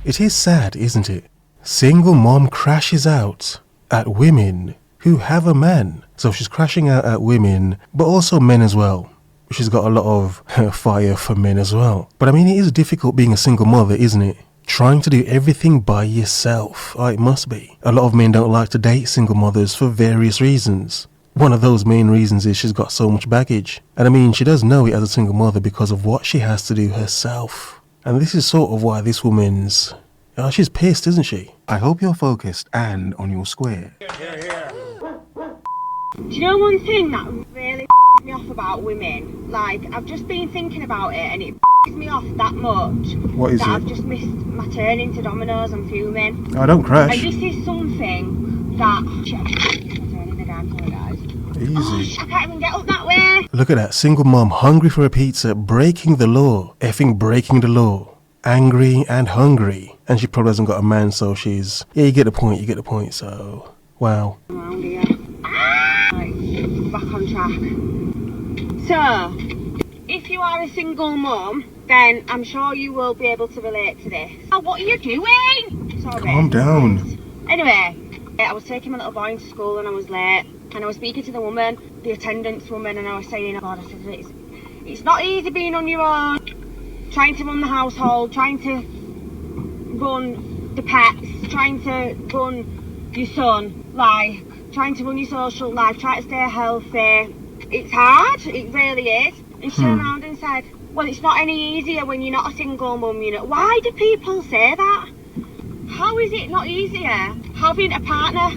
It is sad, isn't it? Single mom crashes out at women who have a man. So she's crashing out at women, but also men as well. She's got a lot of fire for men as well. But I mean, it is difficult being a single mother, isn't it? Trying to do everything by yourself. Oh, it must be. A lot of men don't like to date single mothers for various reasons. One of those main reasons is she's got so much baggage. And I mean, she does know it as a single mother because of what she has to do herself. And this is sort of why this woman's... Oh, she's pissed, isn't she? I hope you're focused and on your square. Do you know one thing that really me off about women? Like, I've just been thinking about it and it me off that much. What is that it? I've just missed my turn into Domino's and fuming. Oh, don't crash. And this is something that... I'm turning again, sorry guys. Easy. I can't even get up that way. Look at that. Single mom, hungry for a pizza, breaking the law. Effing breaking the law. Angry and hungry. And she probably hasn't got a man, so she's... Yeah, you get the point, so... Wow. Around here. Right, back on track. So, if you are a single mum, then I'm sure you will be able to relate to this. Oh, what are you doing? Sorry. Calm down. Anyway, I was taking my little boy into school and I was late. And I was speaking to the woman, the attendance woman, and I was saying, oh God, I said, it's not easy being on your own. Trying to run the household, trying to run the pets, trying to run your son, like, trying to run your social life, trying to stay healthy. It's hard, it really is. And she turned around and said, well, it's not any easier when you're not a single mum, you know. Why do people say that? How is it not easier having a partner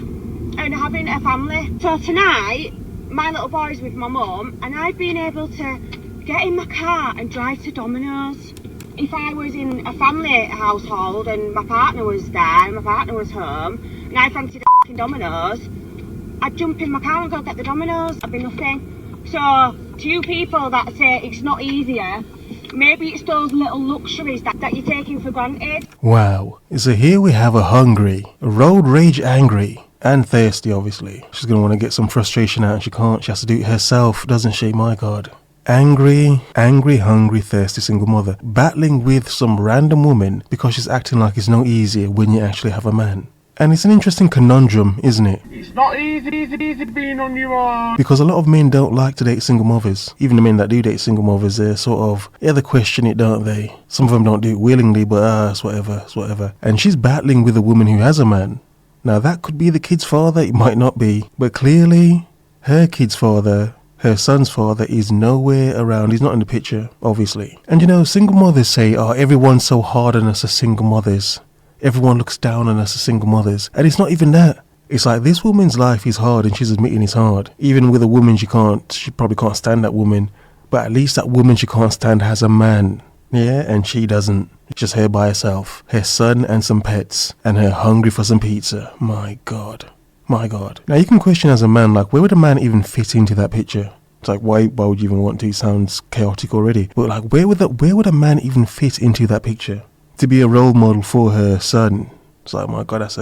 and having a family? So tonight, my little boy's with my mum, and I've been able to get in my car and drive to Domino's. If I was in a family household and my partner was there and my partner was home and I fancied a Domino's, I'd jump in my car and go get the Domino's. I'd be nothing. So to you people that say it's not easier, maybe it's those little luxuries that you're taking for granted. Wow. So here we have a hungry, road rage angry, and thirsty, obviously. She's going to want to get some frustration out and she can't. She has to do it herself, doesn't she? My God. Angry, hungry, thirsty single mother, battling with some random woman because she's acting like it's no easier when you actually have a man. And it's an interesting conundrum, isn't it? It's not easy being on your own. Because a lot of men don't like to date single mothers. Even the men that do date single mothers, they're sort of, yeah, they question it, don't they? Some of them don't do it willingly, but it's whatever. And she's battling with a woman who has a man. Now that could be the kid's father, it might not be. But clearly, her kid's father... Her son's father is nowhere around. He's not in the picture, obviously. And you know, single mothers say, oh, everyone's so hard on us as single mothers. Everyone looks down on us as single mothers. And it's not even that. It's like this woman's life is hard and she's admitting it's hard. Even with a woman she probably can't stand that woman. But at least that woman she can't stand has a man. Yeah, and she doesn't. It's just her by herself. Her son and some pets. And her hungry for some pizza. My God. My God. Now you can question as a man, like, where would a man even fit into that picture? It's like, why would you even want to? It sounds chaotic already. But like, where would a man even fit into that picture? To be a role model for her son. It's like, my God, is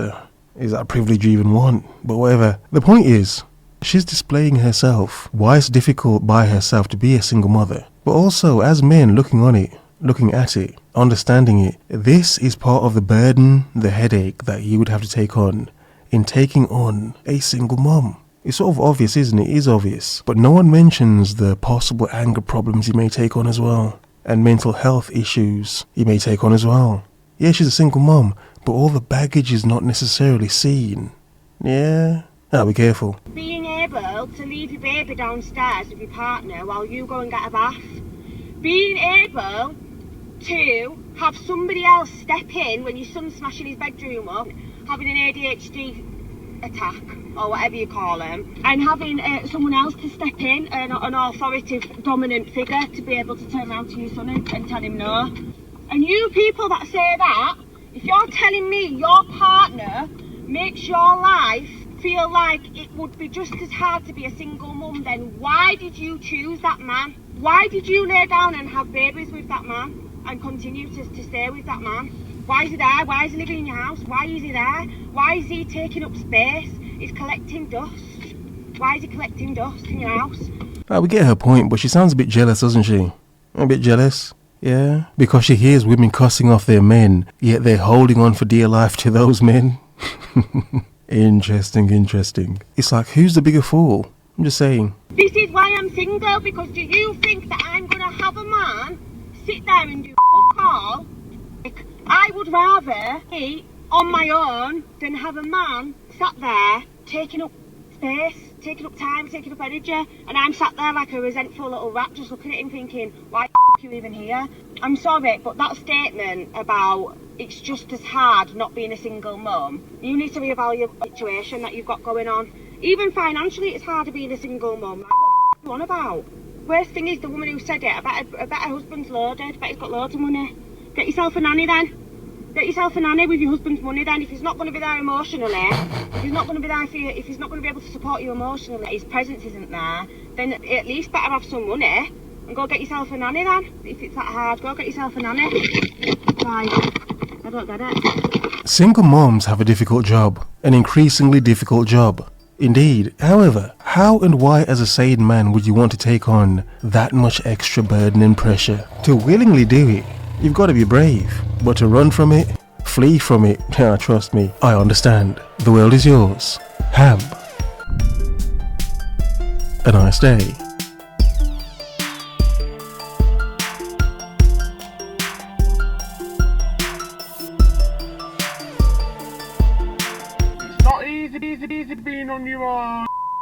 that a privilege you even want? But whatever. The point is, she's displaying herself. Why it's difficult by herself to be a single mother. But also, as men looking at it, understanding it, this is part of the burden, the headache that you would have to take on in taking on a single mom. It's sort of obvious, isn't it? It is obvious. But no one mentions the possible anger problems you may take on as well. And mental health issues you may take on as well. Yeah, she's a single mom, but all the baggage is not necessarily seen. Yeah? Be careful. Being able to leave your baby downstairs with your partner while you go and get a bath. Being able to have somebody else step in when your son's smashing his bedroom up, having an ADHD attack or whatever you call them, and having someone else to step in, an authoritative dominant figure to be able to turn around to your son and tell him no. And you people that say that, if you're telling me your partner makes your life feel like it would be just as hard to be a single mum, then why did you choose that man? Why did you lay down and have babies with that man and continue to stay with that man? Why is he there? Why is he living in your house? Why is he there? Why is he taking up space? He's collecting dust. Why is he collecting dust in your house? We get her point, but she sounds a bit jealous, doesn't she? A bit jealous. Yeah, because she hears women cussing off their men, yet they're holding on for dear life to those men. Interesting. It's like, who's the bigger fool? I'm just saying. This is why I'm single, because do you think that I'm going to have a man sit there and do fuck all? Like, I would rather eat on my own than have a man sat there taking up space, taking up time, taking up energy, and I'm sat there like a resentful little rat just looking at him thinking, why are you even here? I'm sorry, but that statement about it's just as hard not being a single mum, you need to reevaluate the situation that you've got going on. Even financially, it's harder being a single mum. Like, what are you on about? Worst thing is the woman who said it. I bet her husband's loaded. I bet he's got loads of money. Get yourself a nanny then. Get yourself a nanny with your husband's money then. If he's not going to be there emotionally, if he's not going to be there for you, if he's not going to be able to support you emotionally, his presence isn't there, then at least better have some money and go get yourself a nanny then. If it's that hard, go get yourself a nanny. Why? I don't get it. Single moms have a difficult job, an increasingly difficult job. Indeed. However, how and why as a sane man would you want to take on that much extra burden and pressure? To willingly do it, you've got to be brave. But to run from it, flee from it, trust me, I understand. The world is yours. Have a nice day. Not easy being on your own.